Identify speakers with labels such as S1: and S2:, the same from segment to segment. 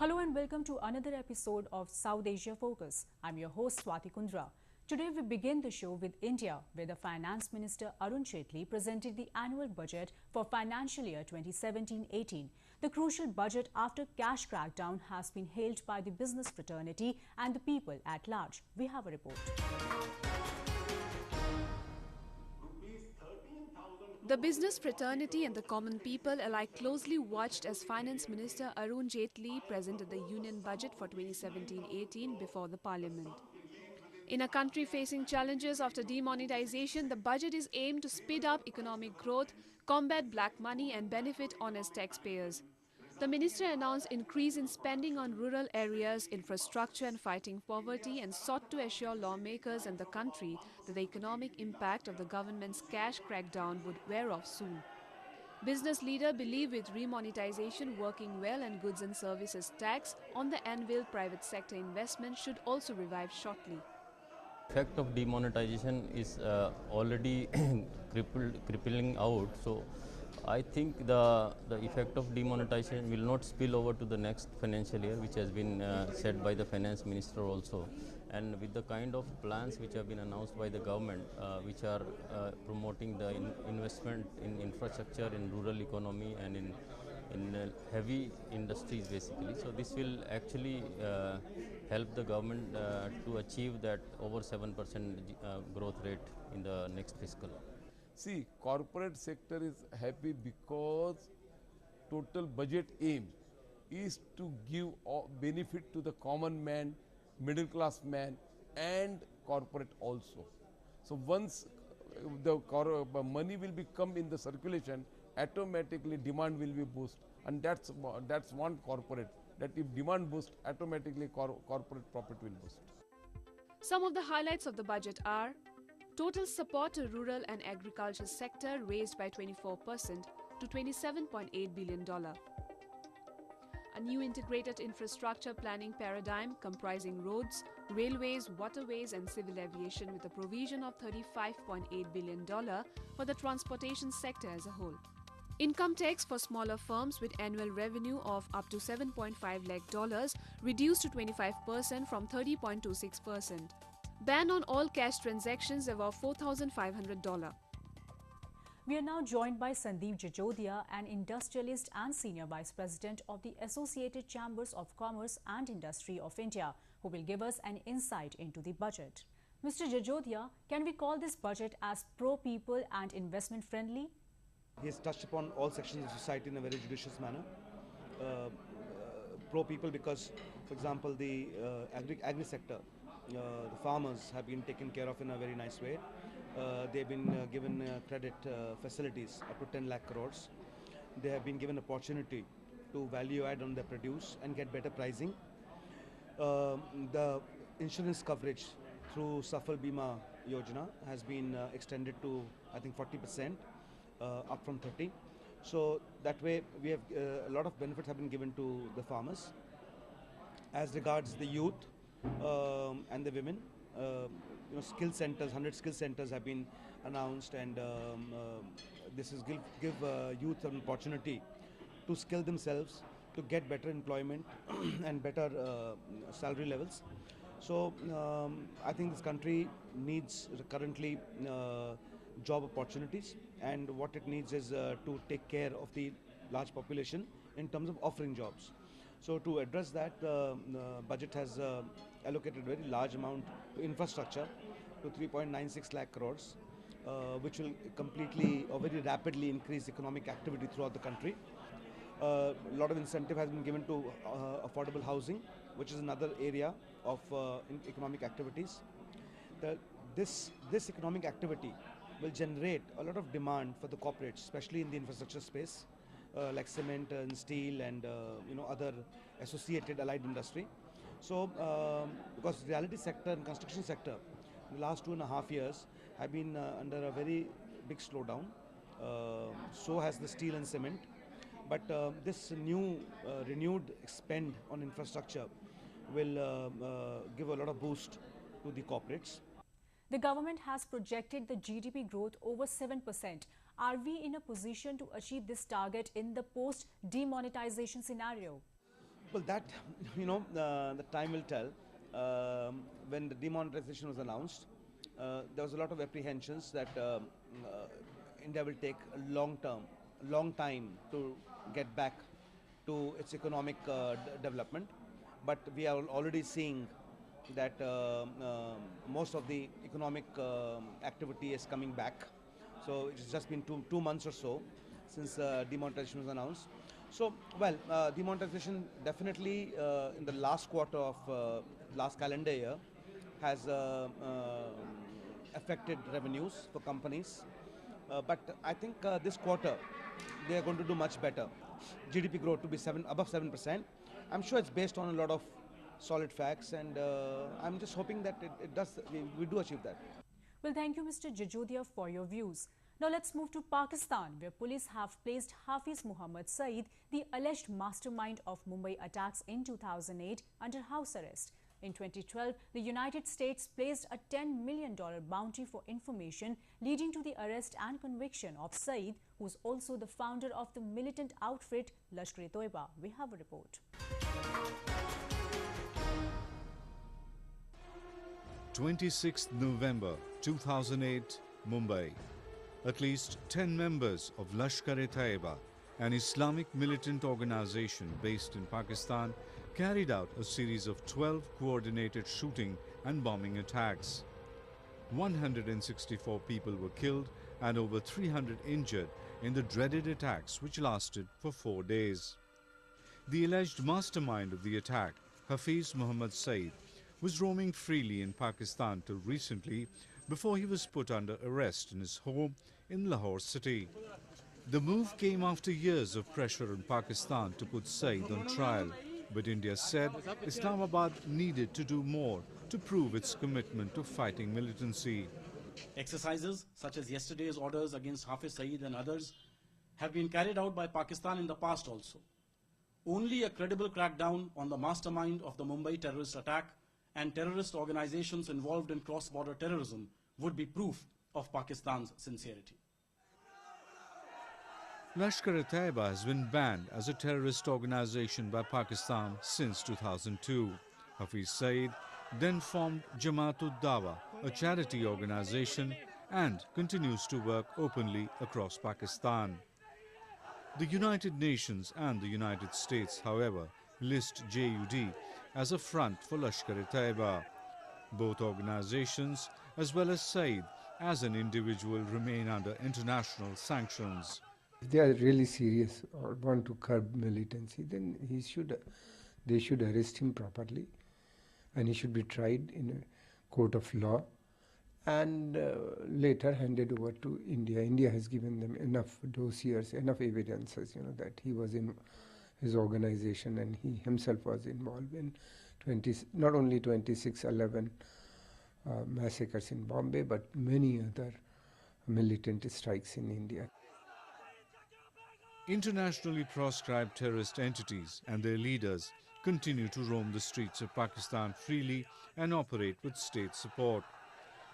S1: Hello and welcome to another episode of South Asia Focus. I'm your host Swati Kundra. Today we begin the show with India, where the Finance Minister Arun Jaitley presented the annual budget for financial year 2017-18. The crucial budget after cash crackdown has been hailed by the business fraternity and the people at large. We have a report.
S2: The business fraternity and the common people alike closely watched as Finance Minister Arun Jaitley presented the Union Budget for 2017-18 before the Parliament. In a country facing challenges after demonetization, the budget is aimed to speed up economic growth, combat black money and benefit honest taxpayers. The minister announced increase in spending on rural areas, infrastructure and fighting poverty, and sought to assure lawmakers and the country that the economic impact of the government's cash crackdown would wear off soon. Business leaders believe with remonetization working well and goods and services tax on the anvil, private sector investment should also revive shortly.
S3: Effect of demonetization is already crippling out. So I think the effect of demonetization will not spill over to the next financial year, which has been said by the finance minister also. And with the kind of plans which have been announced by the government, which are promoting the investment in infrastructure, in rural economy and in heavy industries basically. So this will actually help the government to achieve that over 7% growth rate in the next fiscal.
S4: See, corporate sector is happy because total budget aim is to give benefit to the common man, middle class man and corporate also. So once the money will become in the circulation, automatically demand will be boosted, and that's one corporate, that if demand boost, automatically corporate profit will boost.
S2: Some of the highlights of the budget are: total support to rural and agriculture sector raised by 24% to $27.8 billion. A new integrated infrastructure planning paradigm comprising roads, railways, waterways and civil aviation with a provision of $35.8 billion for the transportation sector as a whole. Income tax for smaller firms with annual revenue of up to $7.5 lakh reduced to 25% from 30.26%. Ban on all cash transactions above $4,500.
S1: We are now joined by Sandeep Jajodia, an industrialist and Senior Vice President of the Associated Chambers of Commerce and Industry of India, who will give us an insight into the budget. Mr. Jajodia, can we call this budget as pro-people and investment-friendly?
S5: He has touched upon all sections of society in a very judicious manner. Pro-people because, for example, the agri sector, the farmers have been taken care of in a very nice way. They've been given credit facilities up to 10 lakh crores. They have been given opportunity to value add on their produce and get better pricing. The insurance coverage through Safal Bima Yojana has been extended to, I think, 40%, up from 30%. So that way we have a lot of benefits have been given to the farmers. As regards the youth and the women, skill centers, 100 skill centers have been announced, and this is give youth an opportunity to skill themselves, to get better employment and better salary levels. So I think this country needs currently job opportunities, and what it needs is to take care of the large population in terms of offering jobs. So to address that, the budget has allocated a very large amount to infrastructure, to 3.96 lakh crores, which will completely or very rapidly increase economic activity throughout the country. A lot of incentive has been given to affordable housing, which is another area of economic activities. This economic activity will generate a lot of demand for the corporates, especially in the infrastructure space, like cement and steel and other associated allied industry. So because reality sector and construction sector in the last 2.5 years have been under a very big slowdown, so has the steel and cement. But this new renewed spend on infrastructure will give a lot of boost to the corporates.
S1: The government has projected the GDP growth over 7%. Are we in a position to achieve this target in the post-demonetization scenario?
S5: Well, that, the time will tell. When the demonetization was announced, there was a lot of apprehensions that India will take a long time to get back to its economic development. But we are already seeing that most of the economic activity is coming back. So it's just been two months or so since demonetization was announced. So, well, demonetization definitely in the last quarter of last calendar year has affected revenues for companies. But I think this quarter they are going to do much better. GDP growth to be above 7%. I'm sure it's based on a lot of solid facts, and I'm just hoping that we do achieve that.
S1: Well, thank you, Mr. Jajodia, for your views. Now let's move to Pakistan, where police have placed Hafiz Muhammad Saeed, the alleged mastermind of Mumbai attacks in 2008, under house arrest. In 2012, the United States placed a $10 million bounty for information, leading to the arrest and conviction of Saeed, who is also the founder of the militant outfit Lashkar-E-Taiba. We have a report.
S6: 26th November 2008, Mumbai. At least 10 members of Lashkar-E-Taiba, an Islamic militant organization based in Pakistan, carried out a series of 12 coordinated shooting and bombing attacks. 164 people were killed and over 300 injured in the dreaded attacks, which lasted for 4 days. The alleged mastermind of the attack, Hafiz Muhammad Saeed, was roaming freely in Pakistan till recently, before he was put under arrest in his home in Lahore city. The move came after years of pressure in Pakistan to put Saeed on trial, but India said Islamabad needed to do more to prove its commitment to fighting militancy.
S7: Exercises such as yesterday's orders against Hafiz Saeed and others have been carried out by Pakistan in the past also. Only a credible crackdown on the mastermind of the Mumbai terrorist attack and terrorist organizations involved in cross-border terrorism would be proof of Pakistan's sincerity.
S6: Lashkar-E-Taiba has been banned as a terrorist organization by Pakistan since 2002. Hafiz Saeed then formed Jamaat-ud-Dawa, a charity organization, and continues to work openly across Pakistan. The United Nations and the United States, however, list JUD as a front for Lashkar-E-Taiba. Both organizations, as well as Saeed as an individual, remain under international sanctions.
S8: If they are really serious or want to curb militancy, then they should arrest him properly, and he should be tried in a court of law and later handed over to India. India has given them enough dossiers, enough evidences, that he was in his organization and he himself was involved in not only 26/11 massacres in Bombay, but many other militant strikes in India.
S6: Internationally proscribed terrorist entities and their leaders continue to roam the streets of Pakistan freely and operate with state support.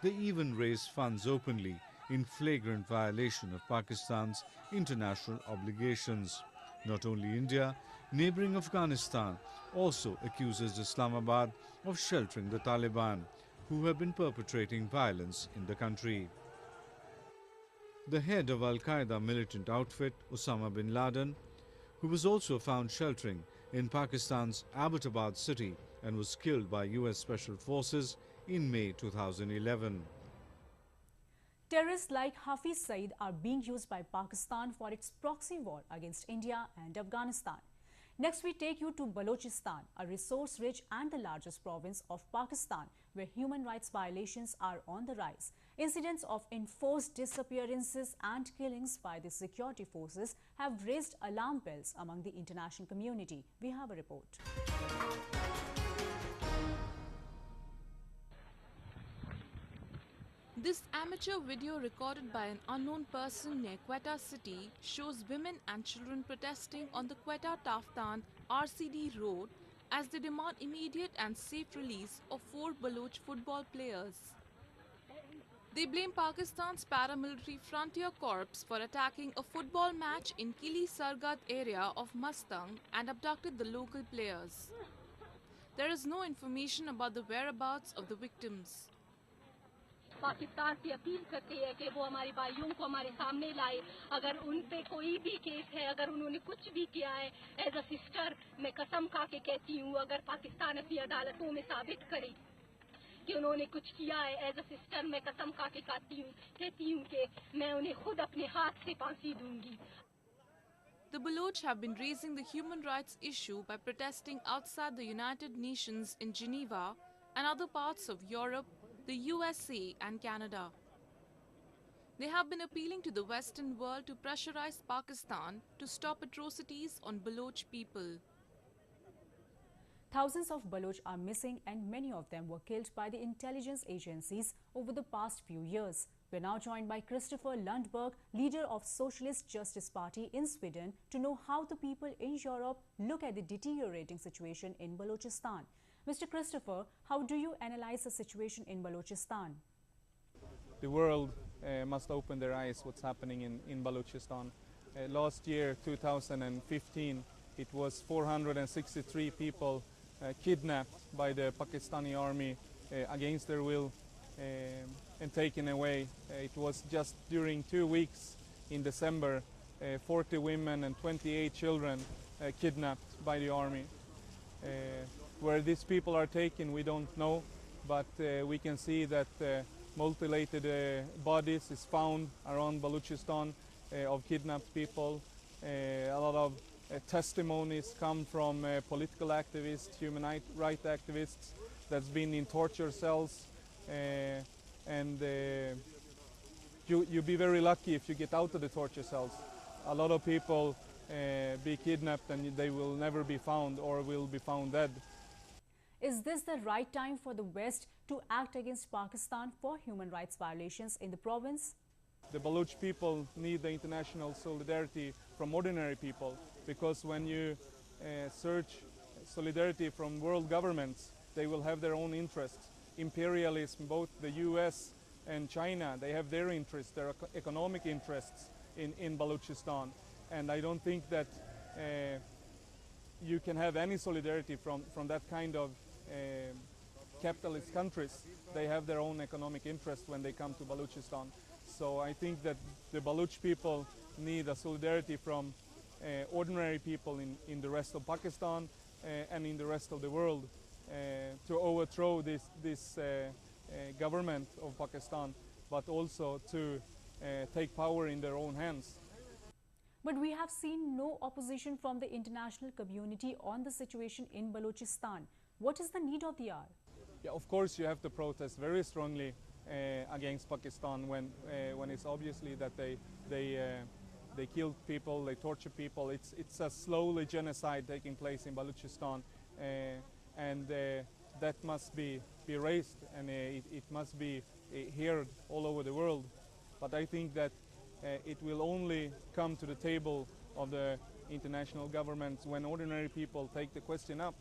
S6: They even raise funds openly in flagrant violation of Pakistan's international obligations. Not only India, neighboring Afghanistan also accuses Islamabad of sheltering the Taliban, who have been perpetrating violence in the country. The head of Al-Qaeda militant outfit, Osama bin Laden, who was also found sheltering in Pakistan's Abbottabad city and was killed by US Special Forces in May 2011.
S1: Terrorists like Hafiz Saeed are being used by Pakistan for its proxy war against India and Afghanistan. Next, we take you to Balochistan, a resource-rich and the largest province of Pakistan, where human rights violations are on the rise. Incidents of enforced disappearances and killings by the security forces have raised alarm bells among the international community. We have a report.
S2: This amateur video recorded by an unknown person near Quetta city shows women and children protesting on the Quetta-Taftan RCD road as they demand immediate and safe release of 4 Baloch football players. They blame Pakistan's paramilitary Frontier Corps for attacking a football match in Kili Sargat area of Mustang and abducted the local players. There is no information about the whereabouts of the victims.
S9: Pakistan से appeal करते हैं कि वो हमारे भाइयों को हमारे सामने लाए अगर उन पे कोई भी केस है अगर उन्होंने कुछ भी किया है एज अ सिस्टर मैं कसम खा के कहती हूँ अगर पाकिस्तान अपनी अदालतों में साबित करे कि उन्होंने कुछ किया है एज अ सिस्टर मैं कसम खा के कहती हूँ कि मैं उन्हें खुद अपने हाथ से फांसी दूंगी.
S2: The Baloch have been raising the human rights issue by protesting outside the United Nations in Geneva and other parts of Europe, the USA and Canada. They have been appealing to the Western world to pressurize Pakistan to stop atrocities on Baloch people.
S1: Thousands of Baloch are missing and many of them were killed by the intelligence agencies over the past few years. We're now joined by Christopher Lundberg, leader of Socialist Justice Party in Sweden, to know how the people in Europe look at the deteriorating situation in Balochistan. Mr. Christopher, how do you analyze the situation in Balochistan?
S10: The world must open their eyes what's happening in Balochistan. Last year, 2015, it was 463 people kidnapped by the Pakistani army against their will and taken away. It was just during 2 weeks in December, 40 women and 28 children kidnapped by the army. Where these people are taken, we don't know, but we can see that mutilated bodies is found around Balochistan of kidnapped people. A lot of testimonies come from political activists, human rights activists that's been in torture cells, and you'll be very lucky if you get out of the torture cells. A lot of people be kidnapped and they will never be found or will be found dead.
S1: Is this the right time for the West to act against Pakistan for human rights violations in the province?
S10: The Baloch people need the international solidarity from ordinary people, because when you search solidarity from world governments, they will have their own interests. Imperialism, both the US and China, they have their interests, their economic interests in Balochistan. And I don't think that you can have any solidarity from that kind of capitalist countries. They have their own economic interests when they come to Balochistan. So I think that the Baloch people need a solidarity from ordinary people in the rest of Pakistan and in the rest of the world to overthrow this government of Pakistan, but also to take power in their own hands.
S1: But we have seen no opposition from the international community on the situation in Balochistan. What is the need of the hour?
S10: Yeah, of course you have to protest very strongly against Pakistan when it's obviously that they kill people, they torture people. It's a slowly genocide taking place in Balochistan, and that must be raised, and it must be heard all over the world. But I think that it will only come to the table of the international governments when ordinary people take the question up.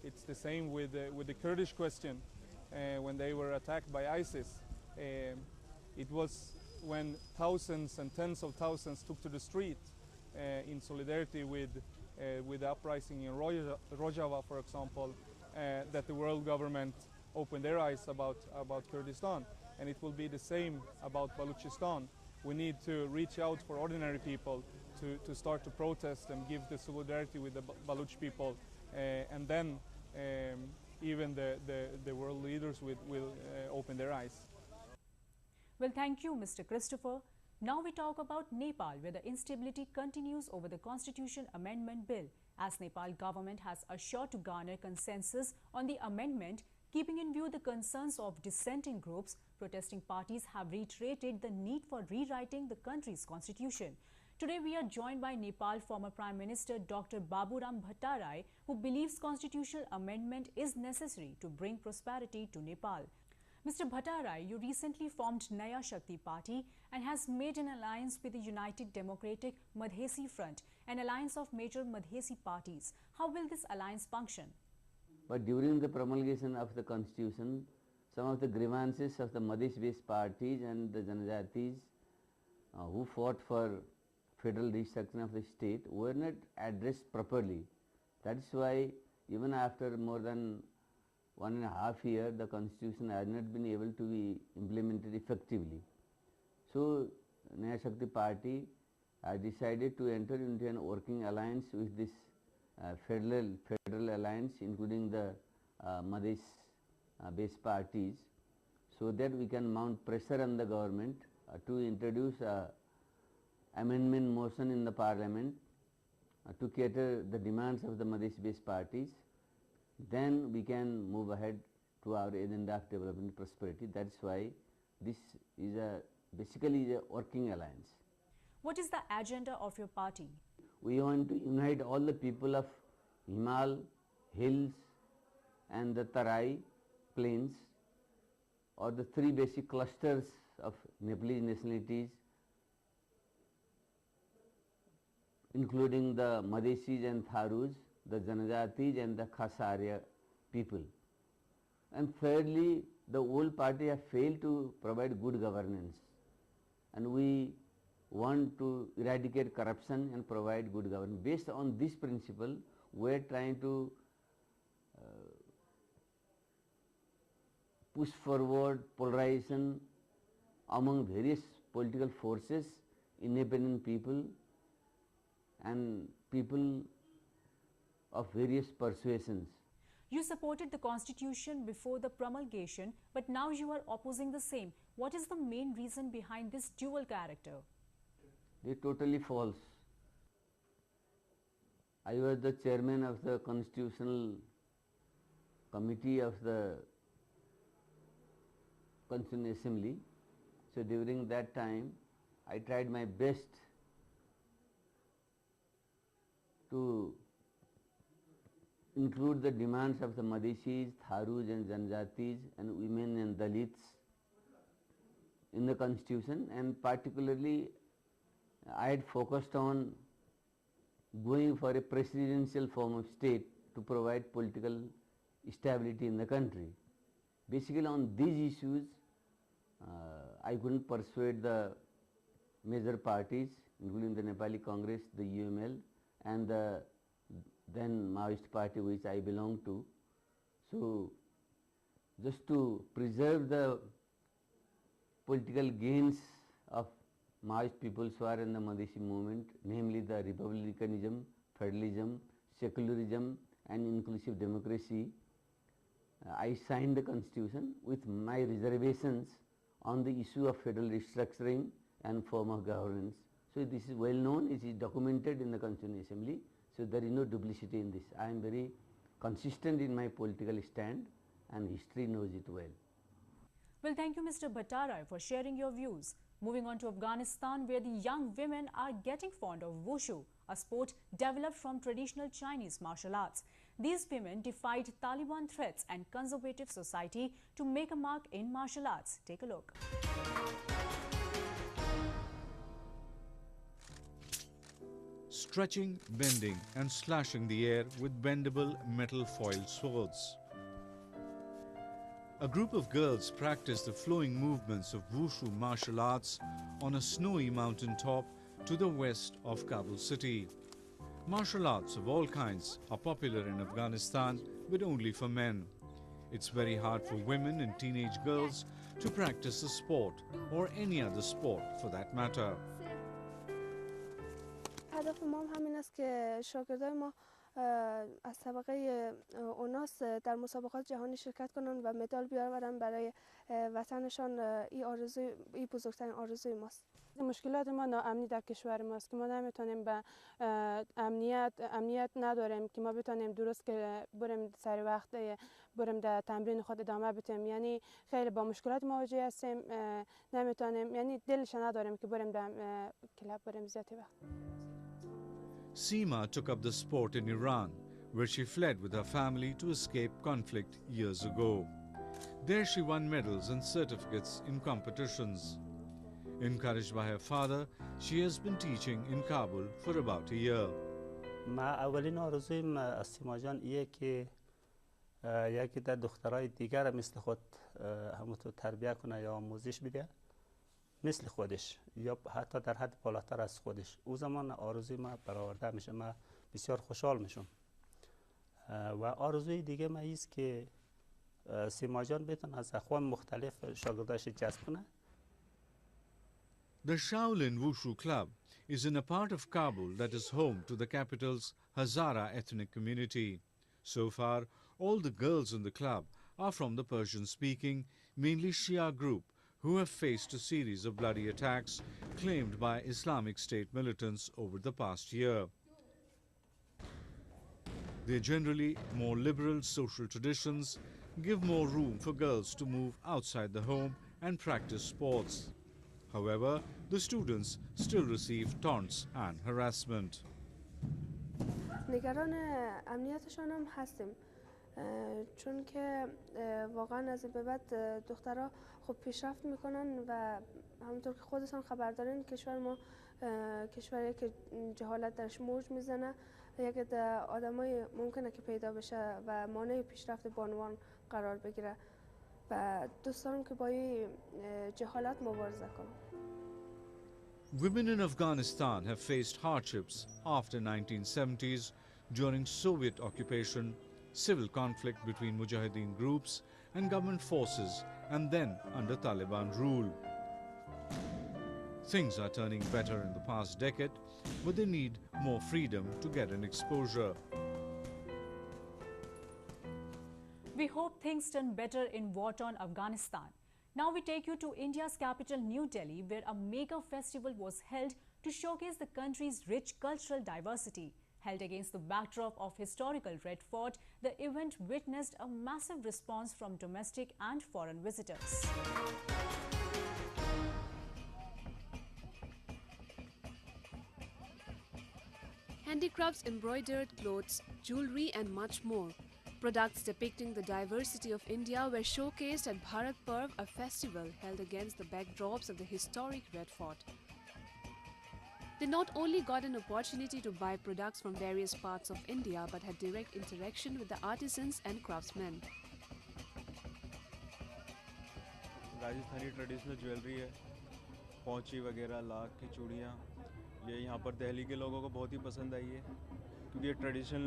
S10: It's the same with the Kurdish question when they were attacked by ISIS. It was when thousands and tens of thousands took to the street in solidarity with the uprising in Rojava, for example, that the world government opened their eyes about Kurdistan. And it will be the same about Balochistan. We need to reach out for ordinary people to start to protest and give the solidarity with the Baloch people, and then even the world leaders will open their eyes.
S1: Well, thank you, Mr. Christopher. Now we talk about Nepal, where the instability continues over the Constitution Amendment Bill, as Nepal government has assured to garner consensus on the amendment. Keeping in view the concerns of dissenting groups, protesting parties have reiterated the need for rewriting the country's constitution. Today we are joined by Nepal former Prime Minister Dr. Baburam Bhattarai, who believes constitutional amendment is necessary to bring prosperity to Nepal. Mr. Bhattarai, you recently formed Naya Shakti Party and has made an alliance with the United Democratic Madhesi Front, an alliance of major Madhesi parties. How will this alliance function?
S11: But during the promulgation of the constitution, some of the grievances of the Madhesh-based parties and the Janajatis who fought for federal restructuring of the state were not addressed properly. That is why even after more than 1.5 years, the constitution has not been able to be implemented effectively. So, Naya Shakti party has decided to enter into an working alliance with this federal alliance, including the Madhesh-based parties, so that we can mount pressure on the government to introduce amendment motion in the parliament to cater the demands of the Madhesh-based parties. Then we can move ahead to our agenda of development and prosperity. That is why this is basically a working alliance.
S1: What is the agenda of your party?
S11: We want to unite all the people of Himal, hills and the Tarai plains, or the 3 basic clusters of Nepalese nationalities, including the Madheshis and Tharus, the Janajatis and the Khasarya people. And thirdly, the old party have failed to provide good governance, and we want to eradicate corruption and provide good governance. Based on this principle, we are trying to push forward polarization among various political forces, independent people and people of various persuasions.
S1: You supported the constitution before the promulgation, but now you are opposing the same. What is the main reason behind this dual character?
S11: They are totally false. I was the chairman of the Constitutional Committee of the Constituent Assembly. So during that time, I tried my best to include the demands of the Madheshis, Tharus and Janajatis and women and Dalits in the constitution, and particularly I had focused on going for a presidential form of state to provide political stability in the country. Basically on these issues, I couldn't persuade the major parties, including the Nepali Congress, the UML and the then Maoist party which I belong to. So just to preserve the political gains of Maoist peoples who are in the Madheshi movement, namely the republicanism, federalism, secularism and inclusive democracy, I signed the constitution with my reservations on the issue of federal restructuring and form of governance. So this is well known, it is documented in the Constituent Assembly, so there is no duplicity in this. I am very consistent in my political stand and history knows it well.
S1: Well, thank you Mr. Bhattarai for sharing your views. Moving on to Afghanistan, where the young women are getting fond of wushu, a sport developed from traditional Chinese martial arts. These women defied Taliban threats and conservative society to make a mark in martial arts. Take a look.
S6: Stretching, bending and slashing the air with bendable metal foil swords. A group of girls practice the flowing movements of wushu martial arts on a snowy mountain top to the west of Kabul city. Martial arts of all kinds are popular in Afghanistan, but only for men. It's very hard for women and teenage girls to practice the sport or any other sport for that matter.
S12: هدف ما همین است که شاگردای ما از طبقه اوناس در مسابقات جهانی شرکت کنند و مدال بیاورند برای وطنشان. این بزرگترین آرزوی ماست.
S13: مشکلات ما ناامنی در کشور ماست که ما نمیتونیم به امنیت نداریم که ما بتونیم درست که بریم سر وقت بریم در تمرین خود ادامه بدیم. یعنی خیلی با مشکلات مواجه هستیم، نمیتونیم، یعنی دلش نداریم که بریم در کلاب بریم زیادی وقت.
S6: Seema took up the sport in Iran, where she fled with her family to escape conflict years ago. There she won medals and certificates in competitions. Encouraged by her father, she has been teaching in Kabul for about a year.
S14: من اولین آرزویم از سیما جان ایه که یکی در دخترای دیگر مثل خود همونطور تربیت کنه یا آموزش بده مثل خودش یا حتی در حد بالاتر از خودش. او زمان آرزوی ما برآورده میشه، من بسیار خوشحال میشم. و آرزوی دیگه من ایست که سیما جان بتونه از اخوان مختلف شاگرداش جذب کنه.
S6: The Shaolin Wushu Club is in a part of Kabul that is home to the capital's Hazara ethnic community. So far, all the girls in the club are from the Persian-speaking, mainly Shia group, who have faced a series of bloody attacks claimed by Islamic State militants over the past year. Their generally more liberal social traditions give more room for girls to move outside the home and practice sports. However, the students still receive taunts and harassment.
S12: نگران امنیتشان هم هستیم، چون که واقعا از این به بعد دخترها خب پیشرفت میکنن و همونطور که خودتان خبر دارین کشور ما کشوری که جهالت درش موج میزنه، یک آدمای ممکنه که پیدا بشه و مانع پیشرفت بانوان قرار بگیره و دوست دارم که با این جهالت مبارزه کنم.
S6: Women in Afghanistan have faced hardships after 1970s during Soviet occupation, civil conflict between Mujahideen groups and government forces, and then under Taliban rule. Things are turning better in the past decade, but they need more freedom to get an exposure.
S1: We hope things turn better in war-torn Afghanistan. Now we take you to India's capital, New Delhi, where a mega festival was held to showcase the country's rich cultural diversity. Held against the backdrop of historical Red Fort, the event witnessed a massive response from domestic and foreign visitors.
S2: Handicrafts, embroidered clothes, jewelry and much more. Products depicting the diversity of India were showcased at Bharat Parv, a festival held against the backdrops of the historic Red Fort. They not only got an opportunity to buy products from various parts of India but had direct interaction with the artisans and craftsmen.
S15: Rajasthani traditional jewellery है, पौंची वगैरह, लाख की चूड़ियाँ, ये यहाँ पर दिल्ली के लोगों को बहुत ही पसंद आई है क्योंकि ये ट्रेडिशनल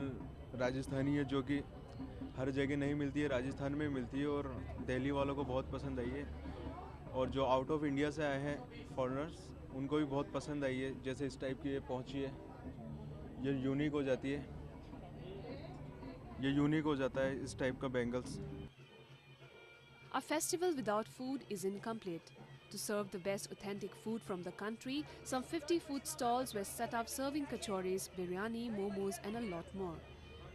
S15: राजस्थानी है जो कि हर जगह नहीं मिलती है, राजस्थान में मिलती है और दिल्ली वालों को बहुत पसंद आई है। और जो आउट ऑफ इंडिया से आए हैं फॉरेनर्स, उनको भी बहुत पसंद आई है। जैसे इस टाइप की ये पहुंची है, ये यूनिक हो जाती है, ये यूनिक हो जाता है इस टाइप का bangles.
S2: A festival without food is incomplete. To serve the best authentic food from the country, some 50 food stalls were set up serving kachoris, biryani, momos and a lot more.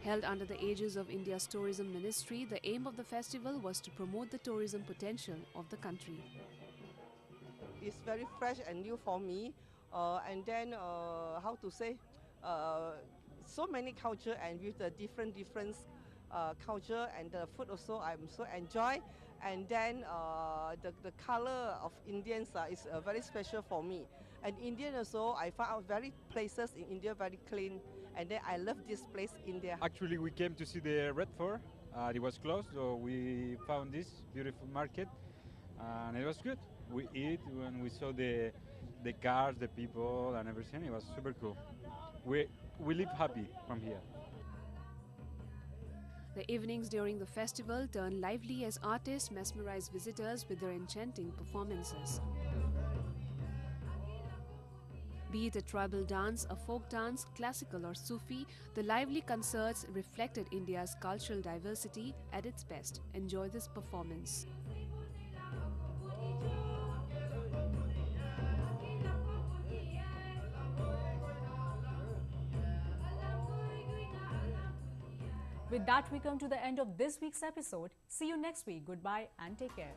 S2: Held under the aegis of India's tourism ministry, the aim of the festival was to promote the tourism potential of the country.
S16: It's very fresh and new for me, and then how to say, so many culture and with the different culture and the food also I'm so enjoy. And then the color of Indians is very special for me. And Indian also, I found out very places in India very clean. And then I love this place, India.
S17: Actually, we came to see the Red Fort. It was closed, so we found this beautiful market, and it was good. We eat when we saw the cars, the people, and everything. It was super cool. We live happy from here.
S2: The evenings during the festival turn lively as artists mesmerize visitors with their enchanting performances. Be it a tribal dance, a folk dance, classical or Sufi, the lively concerts reflected India's cultural diversity at its best. Enjoy this performance.
S1: With that, we come to the end of this week's episode. See you next week. Goodbye and take care.